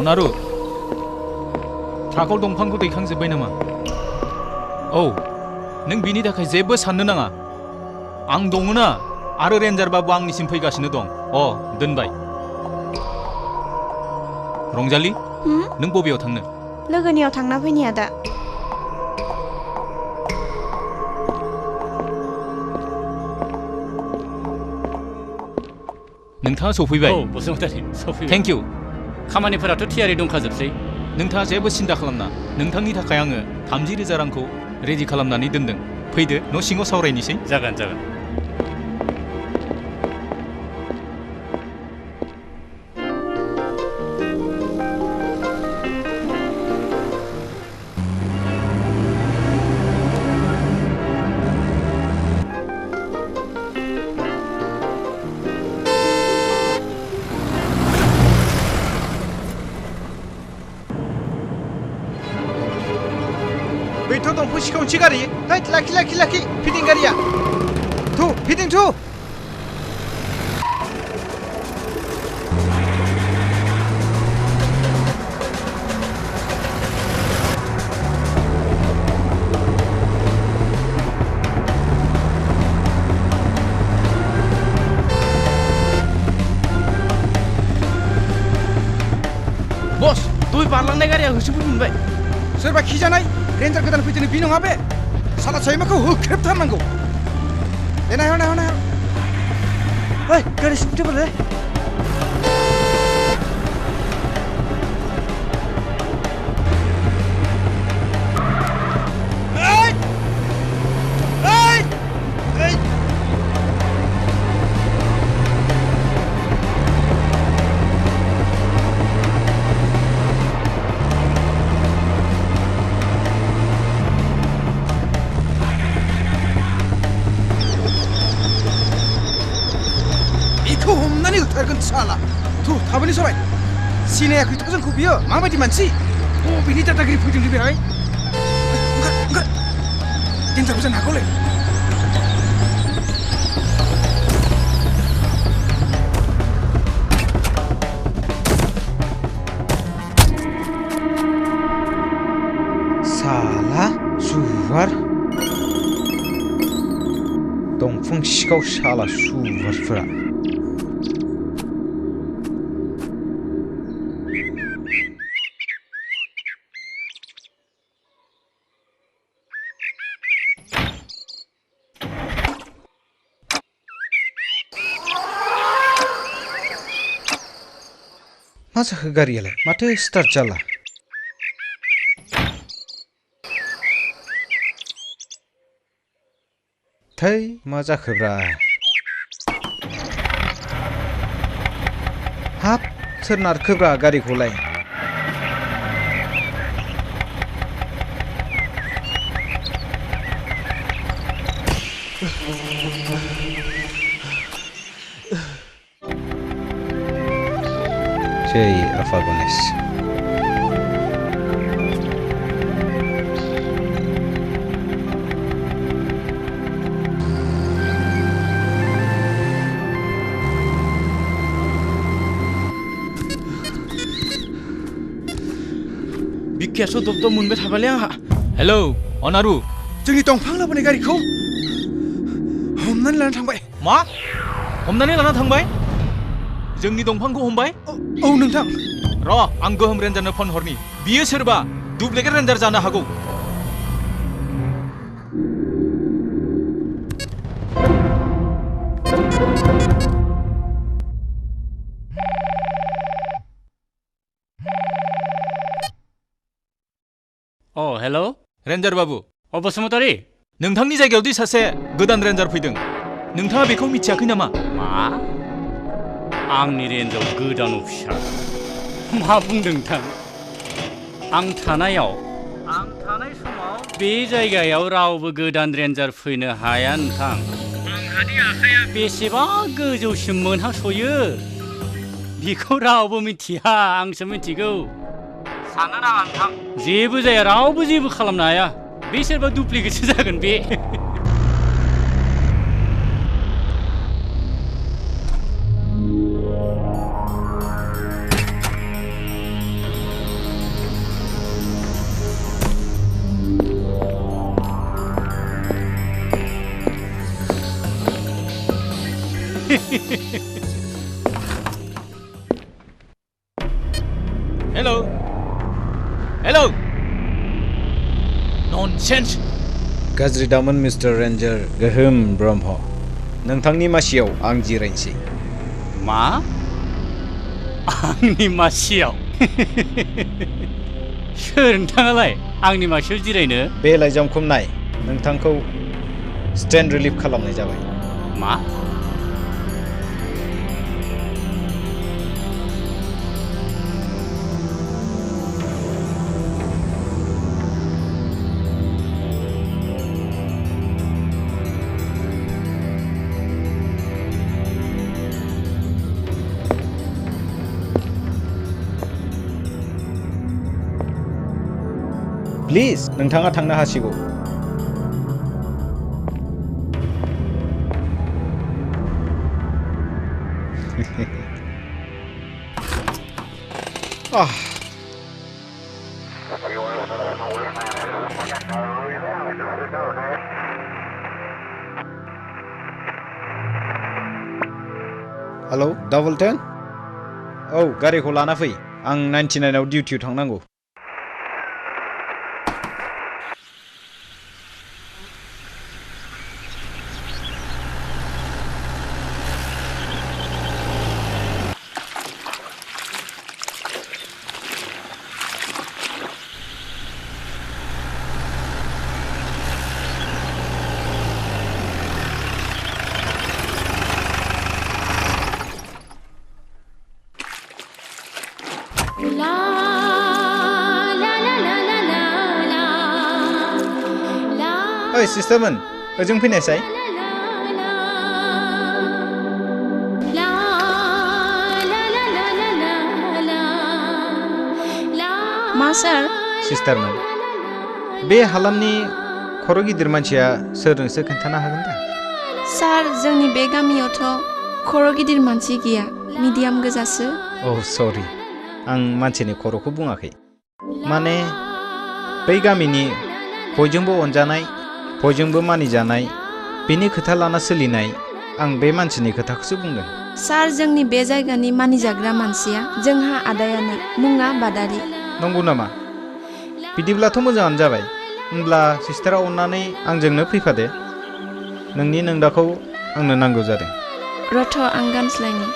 अनारु ट्राकआव दंफांखौ दैखांजोब्बाय नामा? औ नों बिनि थाखाय जेबो साननो नाङा आं दङना आरो रेन्जार बाबु आंनिसिम फैगासिनो दं दोनबाय रंजालि नों बबेयाव थांनो? लोगोनियाव थांना फैनि आदा नोंथाङा सफैबाय? औ बसुमतारी सफैबाय थेंक इउ खामानिफोराथ' थियारि दंखाजोबसै नोंथाङा जेबो सिन्था खालामना नोंथांनि थाखाय आङो 30,000 रांखौ रेडि खालामनानै दोनदों फैदो न' सिङाव सावरायनोसै जागोन बैथ' दंफां सिखावनोसै गारि हैद लाखि फिदिं गारिया थु फिदिं थु बस दहाय बारलांनाय गारिया होसोफैफिनबाय सोरबा खिजानाय रेन्जार गोदान फैदों बि नङा बे साला सैमाखौ होख्रेबथारनांगौ दे नाय ओइ गारि सिफिथोबालै बेखौ हमनानै होथारगोन साला थु थाबैनो सराय सिनायाखैथ' जोंखौ बियो माबायदि मानसि बबेनि दादागिरि फैदोंलै बेहाय ओंखार देन्जारबो जानो हागौलै साला सुवार दंफां सिखाव साला सुवारफोरा मा जाखो गारियालाय माथो स्टार्ट जाला थै मा जाखोब्रा हाब सोर नारखोब्रा गारिखौलाय जय आफा गणेश बिखायासो दब मोनबाय थाबायलै आंहा हेलौ अनारु जोंनि दंफां लाबोनाय गारिखौ हमनानै लाना थांबाय मा हमनानै लाना थांबाय जोंनि दंफांखौ हमबाय औ नोंथां र' आं गोहोम रेन्जारनो फन हरनि बियो सोरबा डुप्लिकेट रेन्जार जानो हागौ हेलौ रेन्जार बाबु बसुमतारी नोंथांनि जायगायावदि सासे गोदान रेन्जार फैदों नोंथाङा बेखौ मिथियाखै नामा मा आंनि रेन्जआव गोदान अफिसार मा बुंदों नोंथां आं थानाय समाव बे जायगायाव रावबो गोदान रेन्जार फैनो हाया नोंथां आंहानि आखाया बेसेबा गोजौसिम मोनहासयो बेखौ रावबो मिथिया आंसो मिथिगौ साननो नाङा नोंथां जेबो जाया रावबो जेबो खालामनो हाया बे सोरबा डुप्लिकेटसो जागोन बे हेलौ हेलौ ननसेन्स गाज्रि दामोन मिस्टार रेन्जार गोहोम ब्रह्म नोंथांनि मासियाव आं जिरायनोसै मा आंनि मासियाव सोर नोंथाङालाय आंनि मासियाव जिरायनो बे लाइजामखौ नाय नोंथांखौ स्टेन्ड रिलिफ खालामनाय जाबाय मा प्लिज नोंथाङा थांनो हासिगौ हेलौ डाबल टेन औ गारिखौ लाना फै आं 99 आव डिउटियाव थांनांगौ ओइ सिस्टारमोन ओजों फैनायसाय मा सार सिस्टारमोन बे हालामनि खर' गिदिर मानसिया सोर नोंसो खोन्थानो हागोन दा सार जोंनि बे गामियावथ' खर' गिदिर मानसि गैया मिडियाम गोजासो अ सरि आं मानसिनि खर'खौ बुङाखै माने बै गामिनि बयजोंबो अनजानाय बयजोंबो मानिजानाय बेनि खोथा लाना सोलिनाय आं बे मानसिनि खोथाखौसो बुंदों सार जोंनि बे जायगानि मानिजाग्रा मानसिया जोंहा आदायानो मुङा बादारि नंगौ नामा बिदिब्लाथ' मोजाङानो जाबाय होनब्ला सिस्टारा अननानै आंजोंनो फैफादो नोंनि नोंदाखौ आंनो नांगौ जादों रथ' आं गानस्लायनि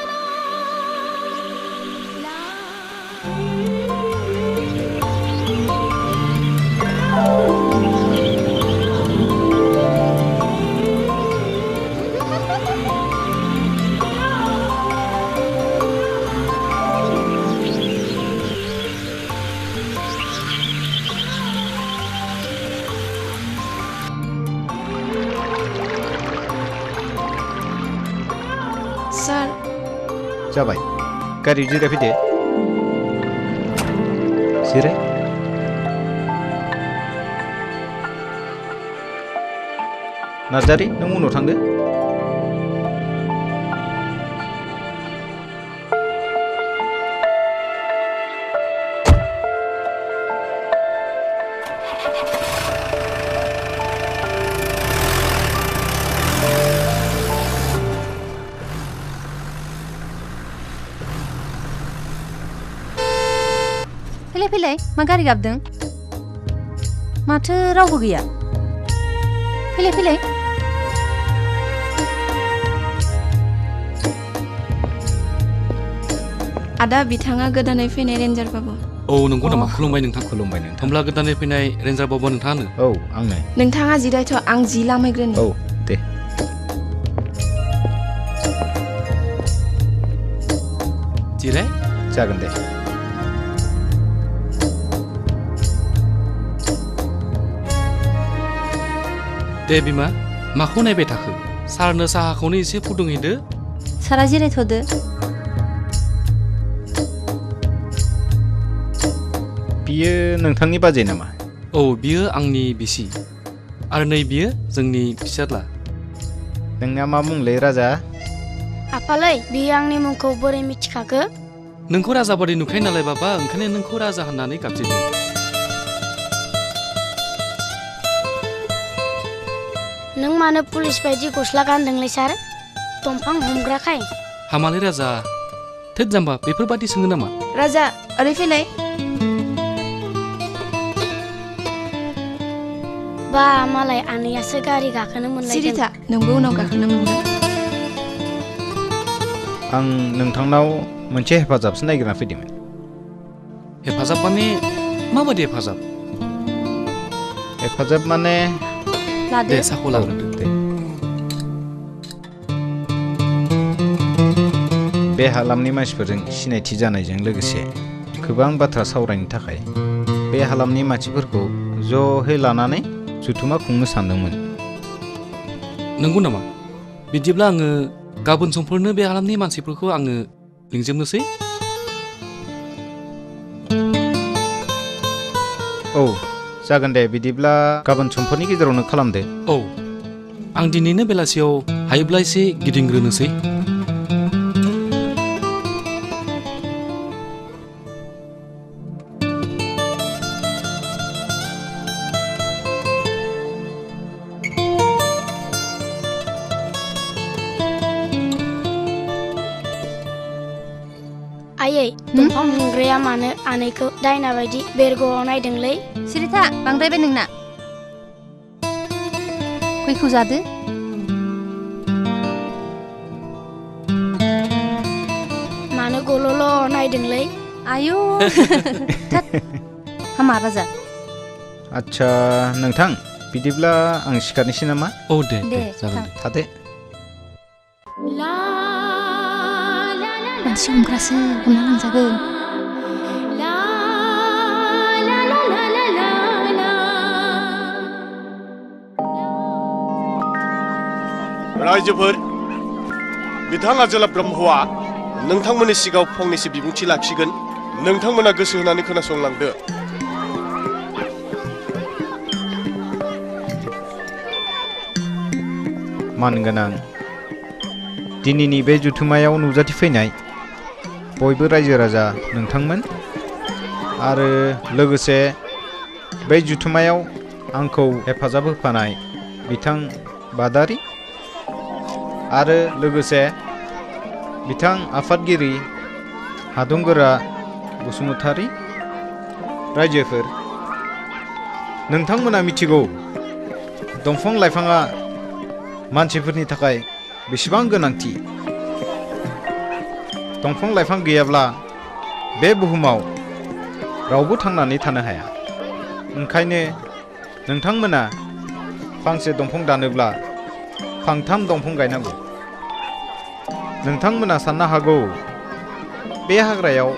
सार जाबाय गारियाव जिरायफैदो जिराय नार्जारि नों उनाव थांदो फैलाय फैलाय मा गारि गाबदों माथो रावबो गैया फैलाय फैलाय आदा बिथाङा गोदानै फैनाय रेन्जार बाबु औ नंगौ नामा खुलुमबाय नोंथां होमब्ला गोदानै फैनाय रेन्जार बाबु नोंथाङानो औ आंनो नोंथाङा जिरायथ' आं जि लामहैग्रोनि औ दे जिराय जागोन दे दे बिमा माखौ नायबाय थाखो सारनो साहाखौनो एसे फुदुंहैदो सारा जिरायथ'दो बियो नोंथांनि बाजै नामा औ बियो आंनि बिसि आरो नै बियो जोंनि फिसाज्ला नोंना मा मुंलै राजा आफालै बियो आंनि मुंखौ बोरै मिथिखाखो नोंखौ राजा बादि नुखायो नालाय बाबा ओंखायनो नोंखौ राजा होननानै गाबज्रिदों नों मानो पुलिस बायदि गस्ला गानदोंलै सार दंफां हमग्राखाय हामालै राजा थोद जाम्बा बेफोरबादि सोङो नामा राजा ओरै फैलाय बा मालाय आनैयासो गारि गाखोनो सिरि मोनलायदों था नोंबो उनाव गाखोनो मोनगोन आं नोंथांनाव मोनसे हेफाजाबसो नागिरना फैदोंमोन हेफाजाब माने माबादि हेफाजाब हेफाजाब माने लादो दे साखौ लाग्रोदो दे बे हालामनि मानसिफोरजों सिनायथि जानायजों लोगोसे गोबां बाथ्रा सावरायनो थाखाय बे हालामनि मानसिफोरखौ ज'है लानानै जुथुमा खुंनो सानदोंमोन नंगौ नामा बिदिब्ला आङो गाबोन समफोरनो बे हालामनि मानसिफोरखौ आङो लिंजोबनोसै औ जागोन दे बिदिब्ला गाबोन समफोरनि गेजेरावनो खालामदो औ आं दिनैनो बेलासियाव हायोब्ला एसे गिदिंग्रोनोसै आयै दंफां हमग्राया मानो आनैखौ दायना बायदि बेरग'आव नायदोंलै सिरि था बांद्रायबाय नोंना गयखौ जादो मानो गल'ल' नायदोंलै आयु थोद हामा राजा आच्छा नोंथां बिदिब्ला आं सिखारनोसै नामा औ दे दे जागोन दे थादो मानसि हमग्रासो हमना लांजागोन रायजोफोर बिथां आजोला ब्रह्मआ नोंथांमोननि सिगाङाव फंनैसो बिबुंथि लाखिगोन नोंथांमोना गोसो होनानै खोनासंलांदो मानगोनां दिनैनि बे जुथुमायाव नुजाथिफैनाय बयबो रायजो राजा नोंथांमोन आरो लोगोसे बे जुथुमायाव आंखौ हेफाजाब होफानाय बिथां बादारि आरो लोगोसे बिथां आफादगिरि हादुंगोरा बसुमतारी रायजोफोर नोंथांमोना मिथिगौ दंफां लाइफाङा मानसिफोरनि थाखाय बेसेबां गोनांथि दंफां लाइफां गैयाब्ला बे बुहुमाव रावबो थांनानै थानो हाया ओंखायनो नोंथांमोना फांसे दंफां दानोब्ला फांथाम दंफां गायनांगौ नोंथांमोना साननो हागौ बे हाग्रायाव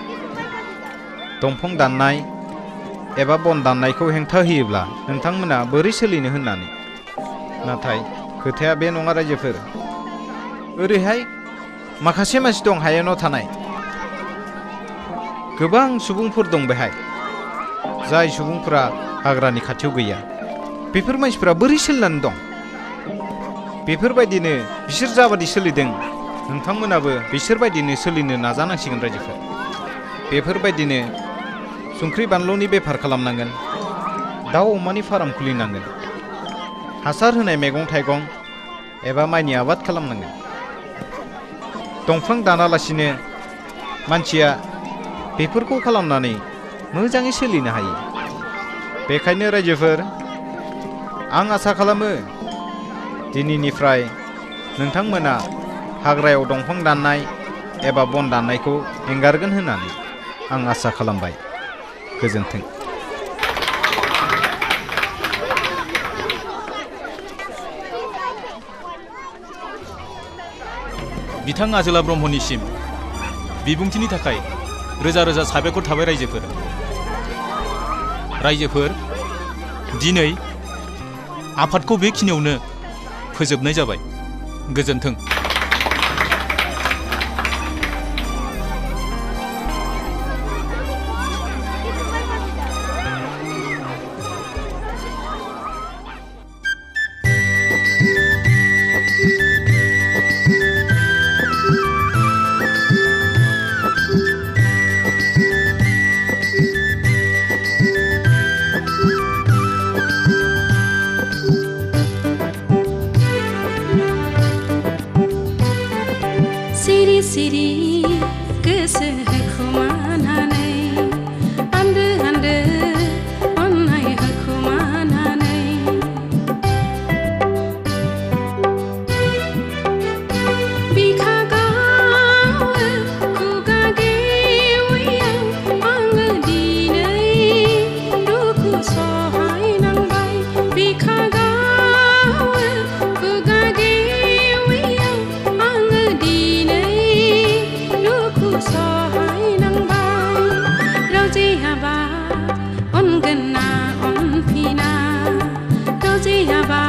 दंफां दाननाय एबा बन दाननायखौ हेंथा होयोब्ला नोंथांमोना बोरै सोलिनो होननानै नाथाय खोथाया बे नङा रायजोफोर ओरैहाय माखासे मानसि दं हायेनाव थानाय गोबां सुबुंफोर दं बेहाय जाय सुबुंफोरा हाग्रानि खाथियाव गैया बेफोर मानसिफोरा बोरै सोलिनानै दं बेफोरबायदिनो बिसोर जाबादि सोलिदों नोंथांमोनाबो बिसोरबायदिनो सोलिनो नाजानांसिगोन रायजोफोर बेफोरबायदिनो संख्रि बानलुनि बेफार खालामनांगोन दाउ अमानि फार्म खुलिनांगोन हासार होनाय मैगं थाइगं एबा माइनि आबाद खालामनांगोन दंफां दानालासिनो मानसिया बेफोरखौ खालामनानै मोजाङै सोलिनो हायो बेखायनो रायजोफोर आं आसा खालामो दिनैनिफ्राय नोंथांमोना हाग्रायाव दंफां दाननाय एबा बन दाननायखौ एंगारगोन होननानै आं आसा खालामबाय गोजोन्थों बिथां आजोला ब्रह्मनिसिम बिबुंथिनि थाखाय रोजा रोजा साबायखर थाबाय रायजोफोर दिनै आफादखौ बेखिनियावनो फोजोबनाय जाबाय गोजोन्थों सिरि गोसो होखुमानानै आन्दो आन्दो अननाय होखुमानानै बिखा गावो खुगा गेवेयाव आङो दिनै दुखु सहायनांबाय बिखा गावो खुगा गेवेयाव आङो दिनै दुखु सहायनांबाय रावजेहाबा अनगोन ना अनफिना रावजेहाबा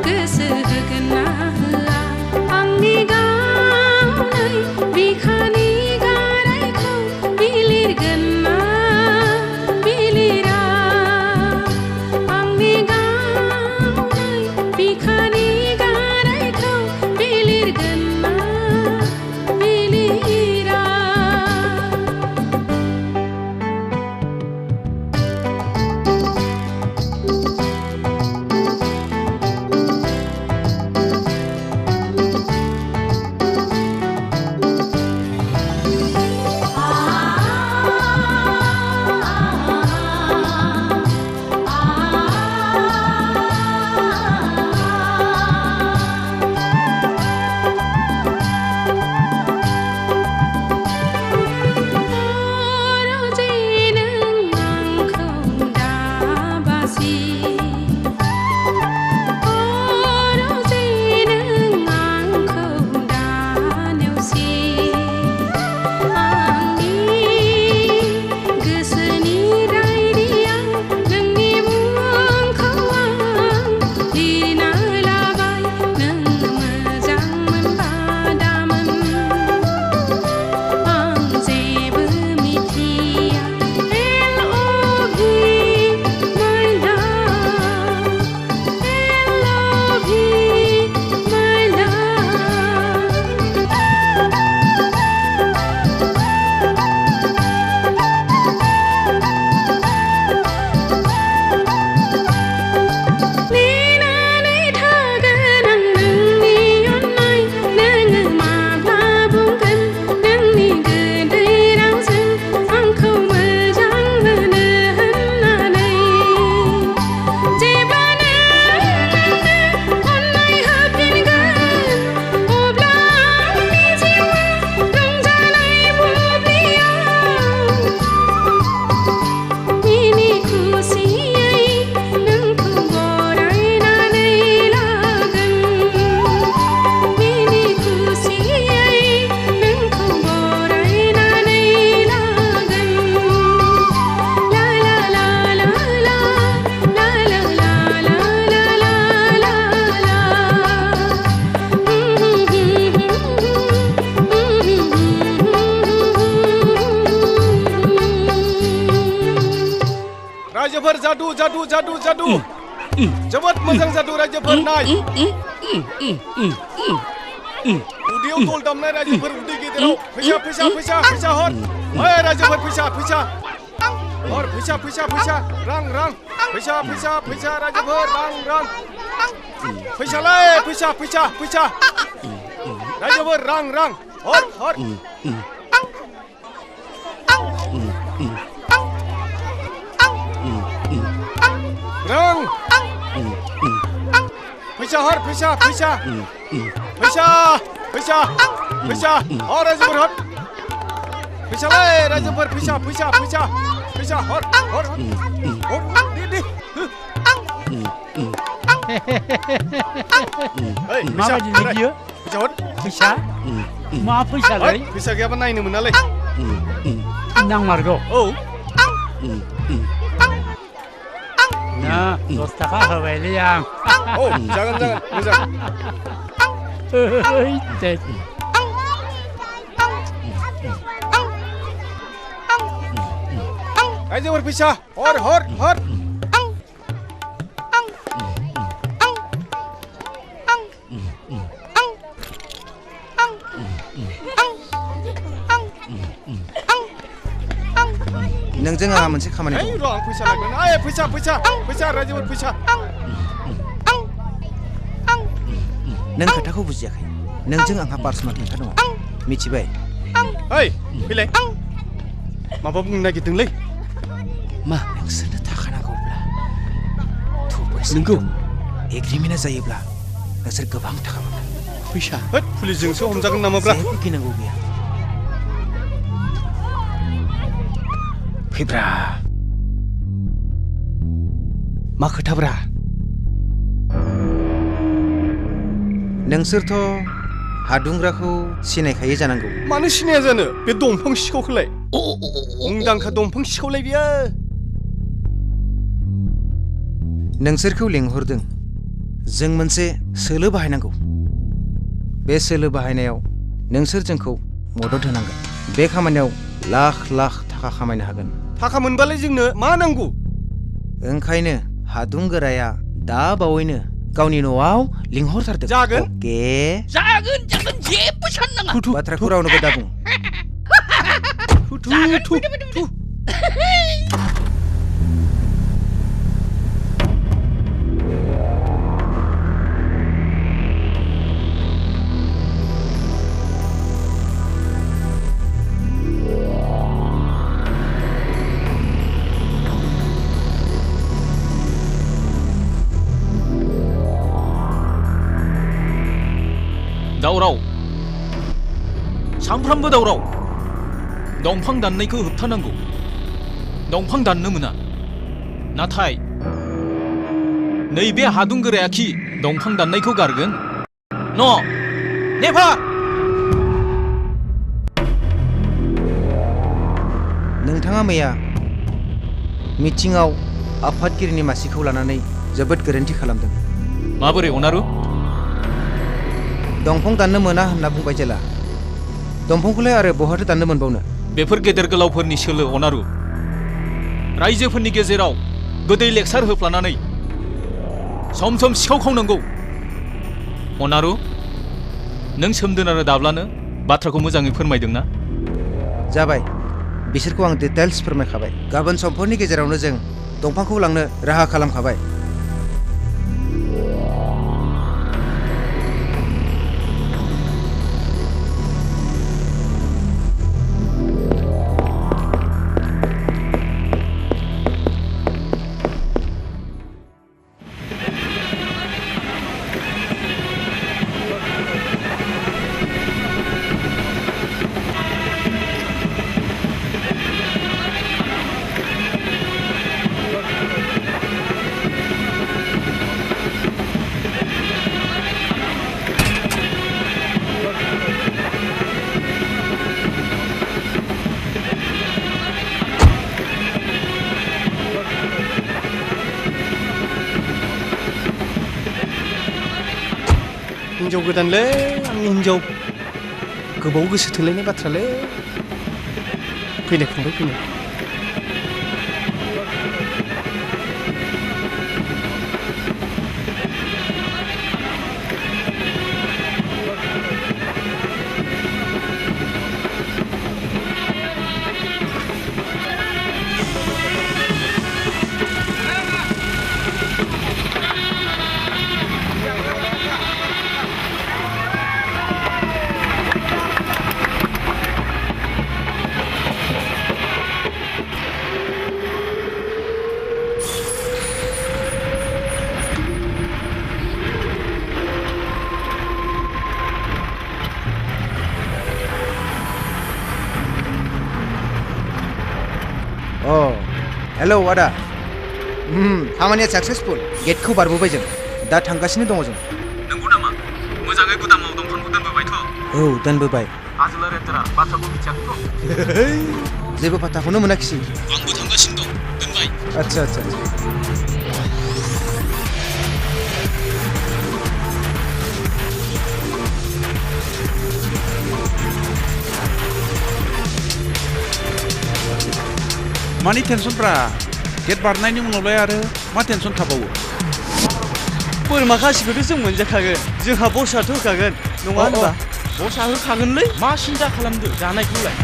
गोसो होगोन ना होआ आंनि गावनै बिखानि गारायखौ बिलिरगोन ना बिलिरा आंनि गावनै बिखानि गारायखौ बिलिरगोन ना बिलिरा रायजोफोर जादु जादु जादु जादु जोबोद मोजां जादु रायजोफोर नाय उदैयाव दल दामनाय रायजोफोर उदै गेदेराव फैसा फैसा फैसा फैसा हर ओइ रायजोफोर फैसा फैसा हर फैसा फैसा फैसा रां रां फैसा फैसा फैसा रायजोफोर रां रां फैसालाय फैसा फैसा फैसा रायजोफोर रां रां हर हर रां फैसा हर फैसा फैसा फैसा फैसा फैसा हर रायजोफोर हर फैसालाय रायजोफोर फैसा फैसा फैसा फैसा हर हर हर दे माबायदि लिगियो फैसा हर फैसा मा फैसालाय फैसा गैयाबा नायनो मोनालै नांमारगौ औ ना 10 थाखा होबायलै आं औ जागोन जागोन मोजां रायजोफोर फैसा हर हर हर नोंजों आंहा मोनसे खामानि दं र' आं फैसा लागोन आय फैसा फैसा फैसा रायजोफोर फैसा नों खोथाखौ बुजियाखै नोंजों आंहा पार्सनेल खोथा दङ मिथिबाय ओइ फैलाय माबा बुंनो नागिरदोंलै मा नोंसोरनो थाखानांगौब्ला थुबोर नंगौ एग्रिमेन्टआ जायोब्ला नोंसोर गोबां थाखा मोनगोन फैसा होद पुलिसजोंसो हमजागोन नामाब्रा जेबो गिनांगौ गैया फैब्रा मा खोथाब्रा नोंसोरथ' हादुंग्राखौ सिनायखायो जानांगौ मानो सिनाया जानो बे दंफां सिखावखौलाय मुंदांखा दंफां सिखावलाय बियो नोंसोरखौ लेंहरदों जों मोनसे सोलो बाहायनांगौ बे सोलो बाहायनायाव नोंसोर जोंखौ मदद होनांगोन बे खामानियाव लाख लाख थाखा खामायनो हागोन थाखा मोनबालाय जोंनो मा नांगौ ओंखायनो हादुंगोराया दा बावैनो गावनि न'आव लिंहरथारदों जागोन अके जागोन जेबो साननाङा बाथ्राखौ रावनोबो दाबुं दावराव सानफ्रामबो दावराव दंफां दाननायखौ होबथानांगौ दंफां दाननो मोना नाथाय नैबे हादुंगोरायाखि दंफां दाननायखौ गारगोन न नेभार नोंथाङा मैया मिटिंआव आफादगिरिनि मासिखौ लानानै जोबोद गोरोन्थि खालामदों माबोरै अनारु दंफां दाननो मोना होनना बुंबाय जेला दंफांखौलाय आरो बहाथो दाननो मोनबावनो बेफोर गेदेर गोलावफोरनि सोलो अनारु रायजोफोरनि गेजेराव गोदै लेक्सार होफ्लानानै सम सम सिखाव खावनांगौ अनारु नों सोमदोन आरो दाब्लानो बाथ्राखौ मोजाङै फोरमायदोंना जाबाय बिसोरखौ आं डिटेल्स फोरमायखाबाय गाबोन समफोरनि गेजेरावनो जों दंफांखौ लांनो राहा खालामखाबाय हिन्जाव गोदानलै आंनि हिन्जाव गोबाव गोसो थोलायनाय बाथ्रालै फैनाय फंबाय फैनाय हेलौ आदा खामानिया साक्सेसफुल गेटखौ बारबोबाय जों दा थांगासिनो दङ जों नंगौ नामा मोजाङै गुदामाव दंफांखौ दोनबोबायथ' औ दोनबोबाय आजोला रेन्टारा बाथ्राखौ मिथियाखैथ' जेबो फाथाखौनो मोनाखिसै आंबो थांगासिनो दं दोनबाय आच्छा आच्छा मानि टेनसनफ्रा गेट बारनायनि उनावलाय आरो मा टेनसन थाबावो बोरमा खासिखौथ' जों मोनजाखागोन जोंहा बसआथ' होखागोन नङा होनबा बसआ होखागोनलै मा सिन्था खालामदो जानायखौलाय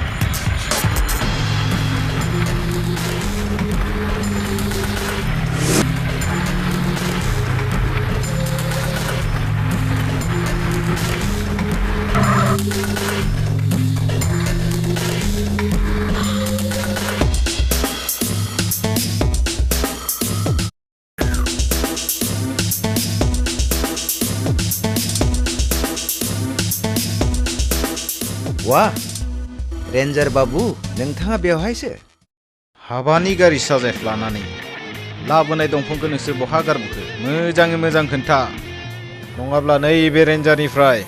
वा रेन्जार बाबु नोंथाङा बेवहायसो हाबानि गारि साजाय लानानै लाबोनाय दंफांखौ नोंसोर बहा गारबोखो मोजाङै मोजां खोन्था नङाब्ला नैबे रेन्जारनिफ्राय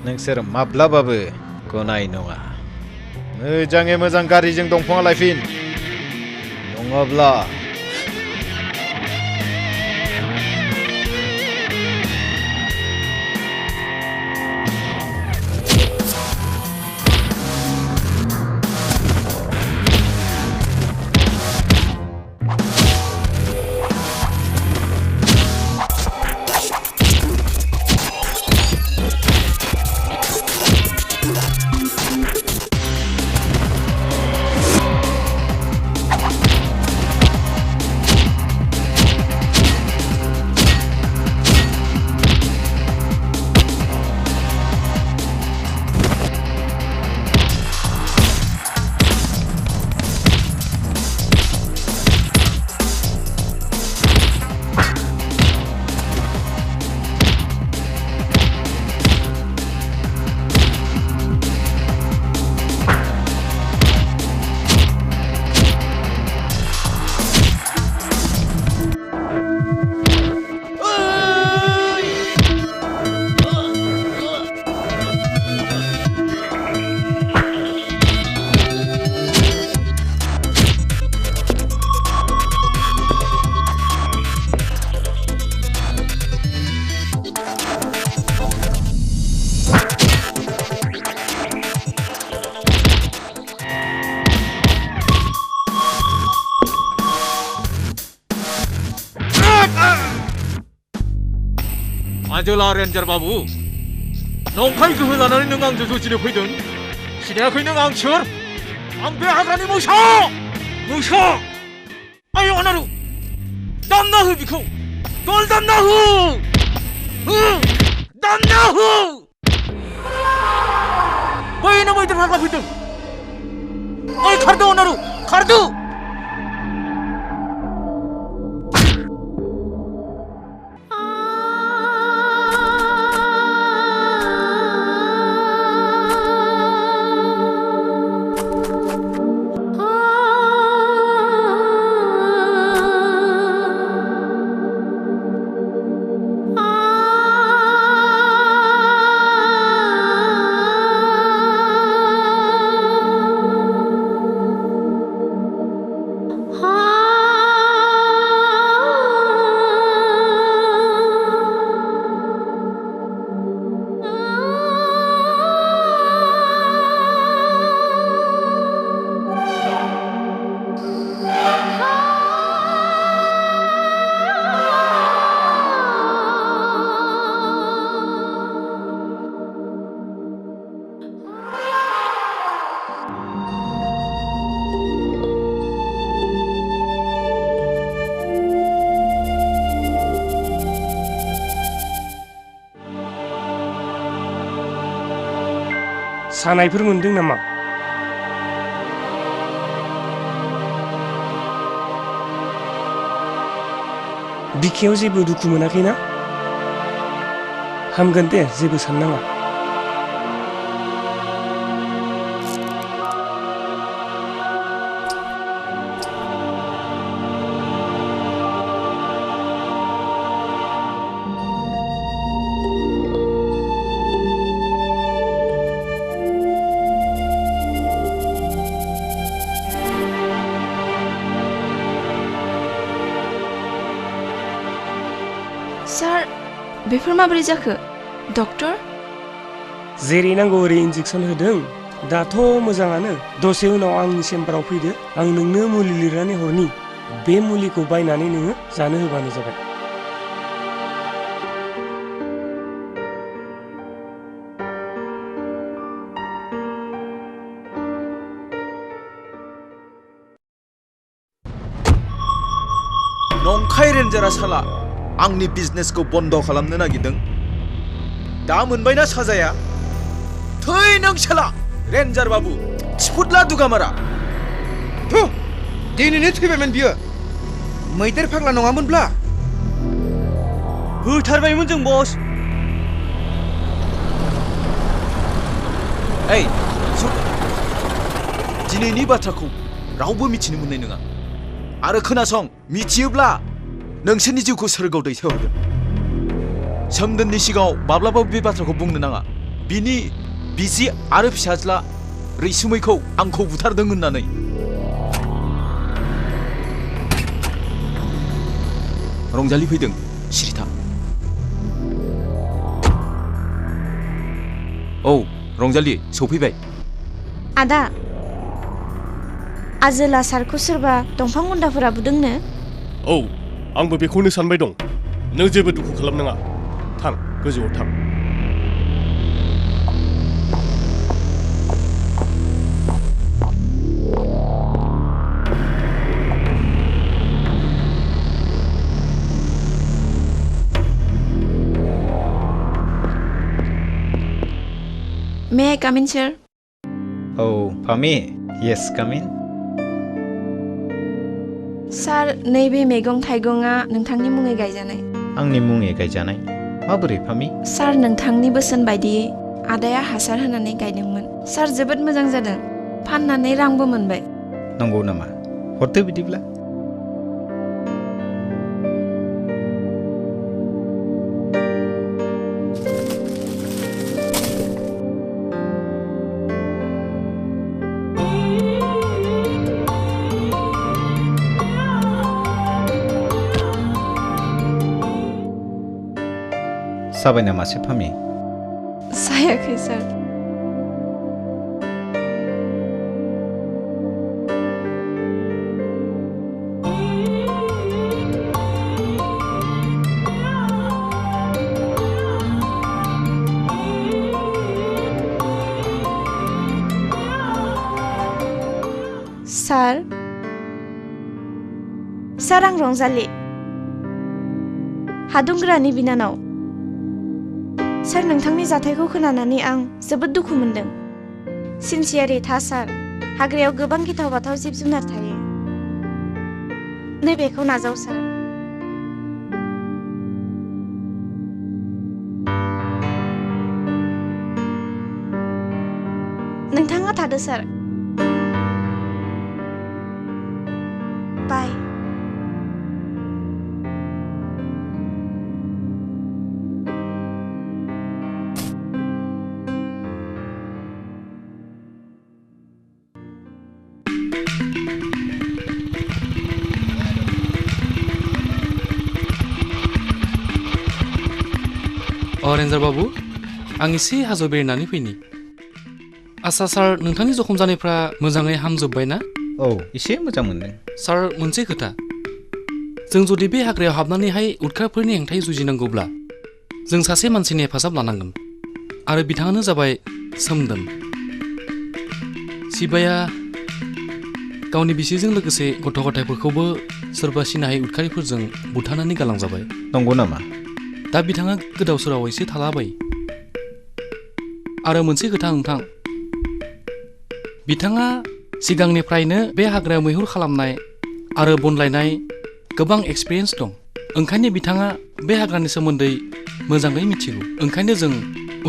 नोंसोर माब्लाबाबो गनाय नङा मोजाङै मोजां गारिजों दंफाङा लायफिन नङाब्ला आजोला रेन्जार बाबु नंखाय गोहो लानानै नों आंजों जुजिनो फैदों सिनायाखै नों आं सोर आं बे हाग्रानि मोसा मोसा आय अनारु दामना हो बिखौ दल दामना हो दामना हो बैनो मैदेर फाग्ला फैदों ओइ खारदो अनारु खारदो सानायफोर मोनदों नामा बिखायाव जेबो दुखु मोनाखैना हामगोन दे जेबो साननाङा सार बेफोर माबोरै जाखो डक्टर जेरै नांगौ ओरै इन्जेक्सन होदों दाथ' मोजाङानो दसे उनाव आंनि चेम्बाराव फैदो आं नोंनो मुलि लिरनानै हरनि बे मुलिखौ बायनानै नोङो जानो होबानो जाबाय नंखाय रेन्जारा साला आंनि बिजनेसखौ बन्द खालामनो नागिरदों दा मोनबायना साजाया थै नों साला रेन्जार बाबु थिफुदला दुगामारा थु दिनैनो थैबायमोन बियो मैदेर फाग्ला नङामोनब्ला होथारबायमोन जों बस ओइ दिनैनि बाथ्राखौ रावबो मिथिनो मोननाय नङा आरो खोनासं मिथियोब्ला नोंसोरनि जिउखौ सोरगोआव दैथायहरगोन सोमदोननि सिगाङाव माब्लाबाबो बे बाथ्राखौ बुंनो नाङा बिनि बिसि आरो फिसाज्ला रैसुमैखौ आंखौ बुथारदों होननानै रंजालि फैदों सिरिथा औ रंजालि सफैबाय आदा आजोला सारखौ सोरबा दंफां गुन्दाफोरा बुदोंनो औ आंबो बेखौनो सानबाय दं नों जेबो दुखु खालामनाङा थां गोजौआव थां May I come in, sir? Oh, Pami. Yes, come in. सार नैबे मैगं थाइगंआ नोंथांनि मुङै गायजानाय आंनि मुङै गायजानाय माबोरै फामि सार नोंथांनि बोसोन बायदियै आदाया हासार होनानै गायदोंमोन सार जोबोद मोजां जादों फाननानै रांबो मोनबाय नंगौ नामा हरदो बिदिब्ला जाबाय नामासै फामि जायाखै सार सार आं रंजालि हादुंगोरानि बिनानाव सार नोंथांनि जाथायखौ खोनानानै आं जोबोद दुखु मोनदों सिनसियारै था सार हाग्रायाव गोबां गिथाव बाथाव जिब जुनार थायो नैबेखौ नाजाव सार नोंथाङा थादो सार बाय रेन्जार बाबु आं एसे हाजो बेरायनानै फैनि आसा सार नोंथांनि जखम जानायफ्रा मोजाङै हामजोब्बाय ना औ एसे मोजां मोनदों सार मोनसे खोथा जों जुदि बे हाग्रायाव हाबनानैहाय उदखारफोरनि हेंथायै जुजिनांगौब्ला जों सासे मानसिनि हेफाजाब लानांगोन आरो बिथाङानो जाबाय सोमदोन शिबाया गावनि बिसिजों लोगोसे गथ' गथायफोरखौबो सोरबा सिनायै उदखारिफोरजों बुथारनानै गालांजाबाय नंगौ नामा दा बिथाङा गोदाव सोराव एसे थालाबाय आरो मोनसे खोथा नोंथां बिथाङा सिगांनिफ्रायनो बे हाग्रायाव मैहुर खालामनाय आरो बनलायनाय गोबां एक्सपिरियेन्स दं ओंखायनो बिथाङा बे हाग्रानि सोमोन्दै मोजाङै मिथिगौ ओंखायनो जों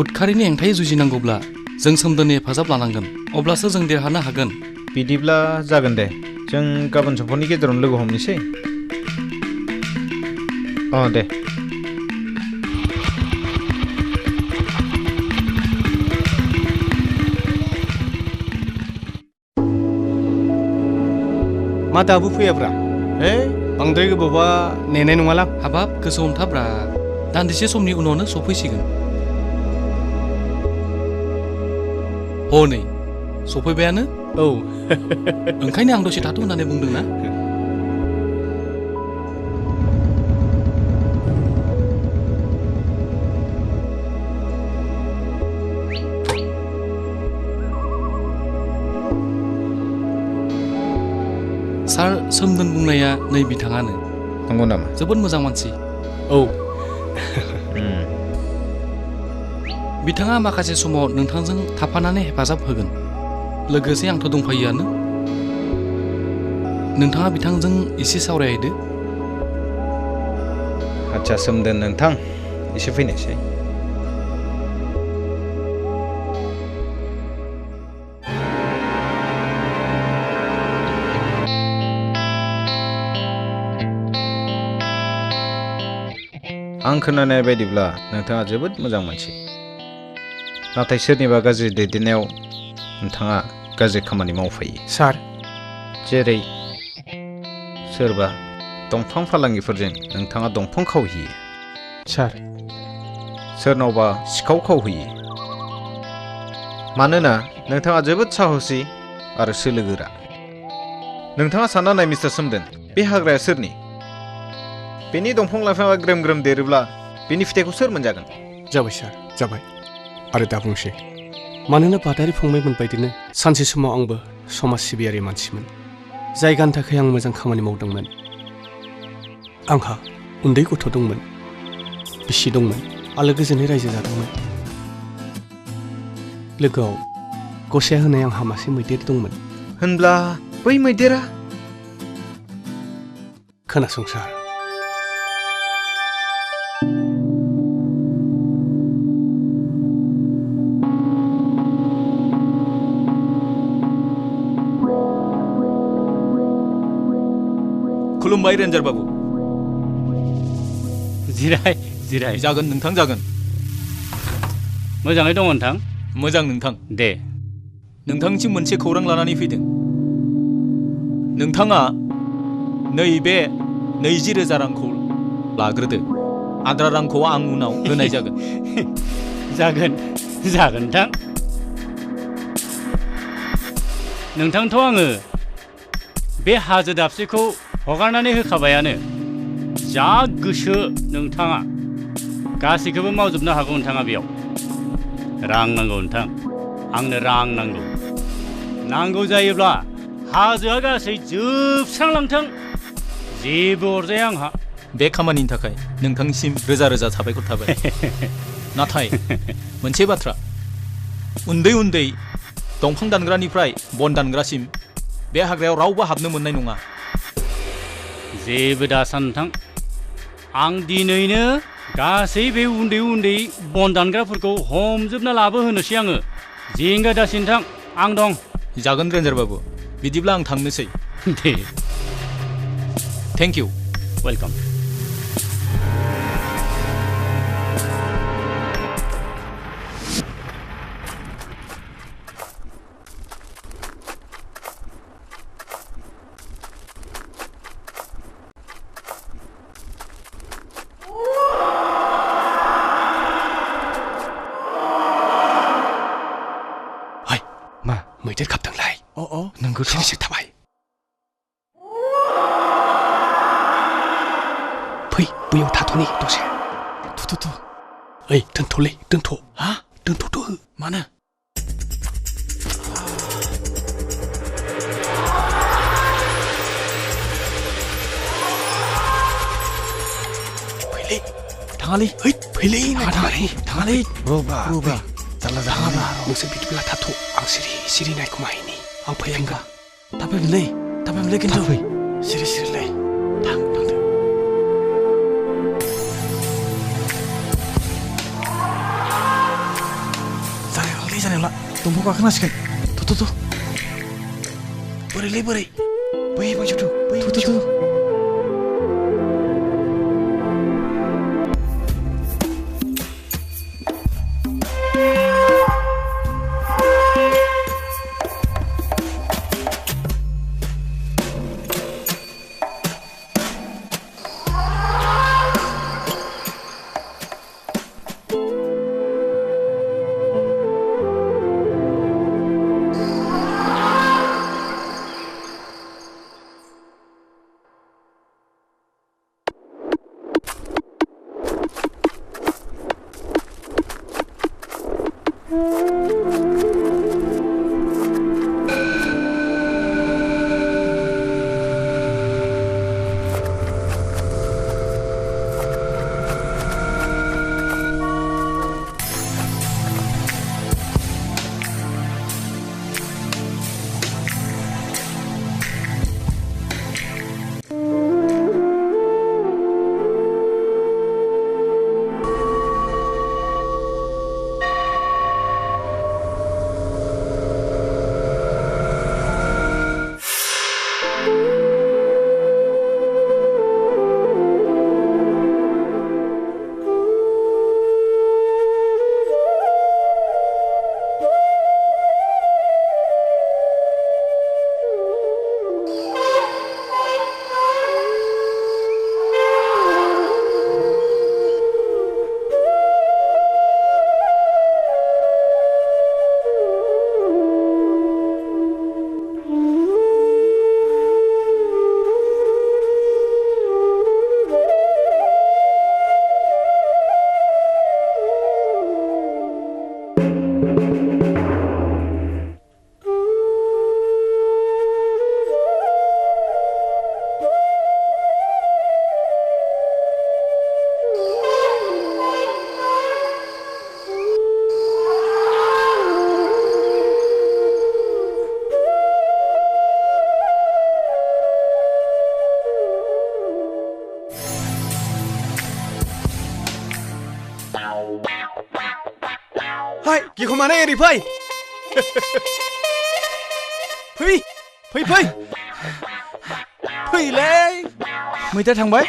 उदखारिनि हेंथायै जुजिनांगौब्ला जों सोमदोननि हेफाजाब लानांगोन अब्लासो जों देरहानो हागोन बिदिब्ला जागोन दे जों गाबोन समफोरनि गेजेरावनो लोगो हमनोसै दे मा दाबो फैयाब्रा बांद्राय गोबावबा नेनाय नङालां हाबाब गोसोआव हमथाब्रा दान्दिसे समनि उनावनो सफैसिगोन नै सफैबायानो औ ओंखायनो आं दसे थाथ' होननानै बुंदोंना सार सोमदोन बुंनाया नै बिथाङानो नंगौ नामा जोबोद मोजां मानसि औ बिथाङा माखासे समाव नोंथांजों थाफानानै हेफाजाब होगोन लोगोसे आंथ' दंफायोआनो नोंथाङा बिथांजों एसे सावरायहैदो आच्छा सोमदोन नोंथां एसे फैनायसै आं खोनानाय बायदिब्ला नोंथाङा जोबोद मोजां मानसि नाथाय सोरनिबा गाज्रि दैदेननायाव नोंथाङा गाज्रि खामानि मावफायो सार जेरै सोरबा दंफां फालांगिफोरजों नोंथाङा दंफां खावहैयो सार सोरनावबा सिखाव खावहैयो मानोना नोंथाङा जोबोद साहसि आरो सोलो गोरा नोंथाङा सानना नाय मिस्टार सोमदोन बे हाग्राया सोरनि बेनि दंफां लाइफाङा ग्रोम ग्रोम देरोब्ला बेनि फिथाइखौ सोर मोनजागोन जाबाय सार जाबाय आरो दा बुंसै मानोना बादारि फंबायमोन बायदिनो सानसे समाव आंबो समाज सिबियारि मानसिमोन जायगानि थाखाय आं मोजां खामानि मावदोंमोन आंहा उन्दै गथ' दंमोन बिसि दंमोन आलो गोजोनै रायजो जादोंमोन लोगोआव गसाया होनाय आंहा मासे मैदेर दंमोन होनब्ला बै मैदेरा खोनासं सार खुलुमबाय रेन्जार बाबु जिराय जिराय जागोन नोंथां जागोन मोजाङै दङ नोंथां मोजां नोंथां दे नोंथांसिम मोनसे खौरां लानानै फैदों नोंथाङा नैबे 20,000 रांखौ लाग्रोदो आद्रा रांखौ आं उनाव होनाय जागोन जागोन नोंथां नोंथांथ' आङो बे हाजो दाबसेखौ हगारनानै होखाबायानो जा गोसो नोंथाङा गासैखौबो मावजोबनो हागौ नोंथाङा बेयाव रां नांगौ नोंथां आंनो रां नांगौ जायोब्ला हाजोआ गासै जोबस्रांलांथों जेबो अरजाया आंहा बे खामानिनि थाखाय नोंथांसिम रोजा रोजा साबायखर थाबाय नाथाय मोनसे बाथ्रा उन्दै उन्दै दंफां दानग्रानिफ्राय बन दानग्रासिम बे हाग्रायाव रावबो हाबनो मोननाय नङा जेबो दासान नोंथां आं दिनैनो गासै बे उन्दै उन्दै बन दानग्राफोरखौ हमजोबना लाबोहोनोसै आङो जिंगा दासि नोंथां आं दं जागोन रेन्जार बाबु बिदिब्ला आं थांनोसै दे थेंक इउ वेलकाम मैदेर खाबदोंलाय नोंगौ सिरिसो थाबाय फै बैयाव थाथ'नि दसे थु ओइ दोनथ'लै दोनथ' हा दोनथ'थ' मानो फैलै थाङालै ओइ फैलै थाङालै रबा जाला जालाबा नोंसोर बिदिब्ला थाथ' आं सिरि नायखुमाहैनि आं फैलांगा थाबायमोनलै खिन्थु सिरिलै थांदो जानायला दंफां गाखोनांसिगोन थु बोरै बै थु गिखमानाय ओरै फै फै फै फै फैलै मैदेर थांबाय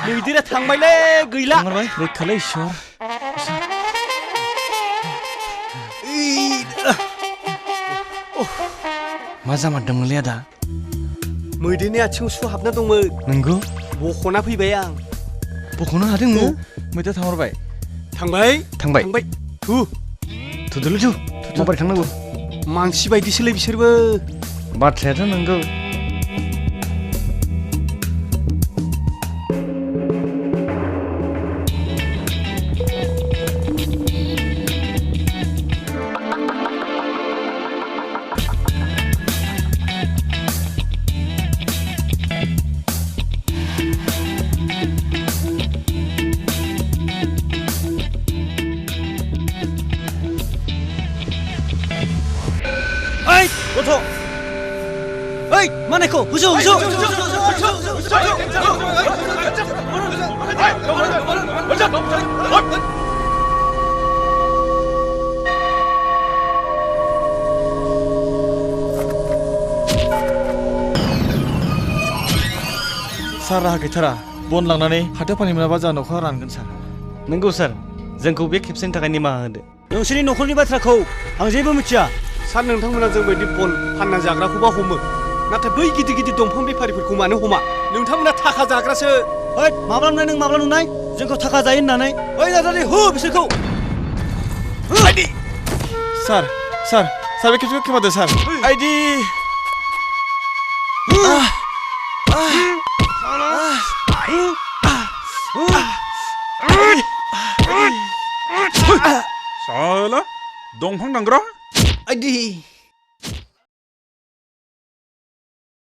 मैदेरा थांबायलै गैला थांबाय रैखालै इसोर मा जामारदोंमोनलै आदा मैदेरनि आथिङाव सु हाबना दंमोन नंगौ बख'ना फैबाय आं बख'नो हादों नोङो मैदेर थांहरबाय थांबाय थांबाय थुदोलै थु माबोरै थांनांगौ मानसि बायदिसोलै बिसोरबो बाथ्रायाथ' नंगौ ओइ मानेखौ हुजौ हुजौ सार राहा गैथारा बन लांनानै हाथायाव फानहै मोनाबा जोंहा न'खरा रानगोन सार नंगौ सार जोंखौ बे खेबसेनि थाखाय निमाहा होदो नोंसोरनि न'खरनि बाथ्राखौ आं जेबो मिथिया सार नोंथांमोना जोंबायदि बन फानना जाग्राखौबा हमो नाथाय बै गिदिर गिदिर दंफां बेफारिफोरखौ मानो हमा नोंथांमोना थाखा जाग्रासो ओइ माब्ला नुनाय नों माब्ला नुनाय जोंखौ थाखा जायो होननानै ओइ नाजाले हो बिसोरखौ सार सार सार बे खेबसेखौ खेमादो सार आइदि साला दंफां दानग्रा आइदि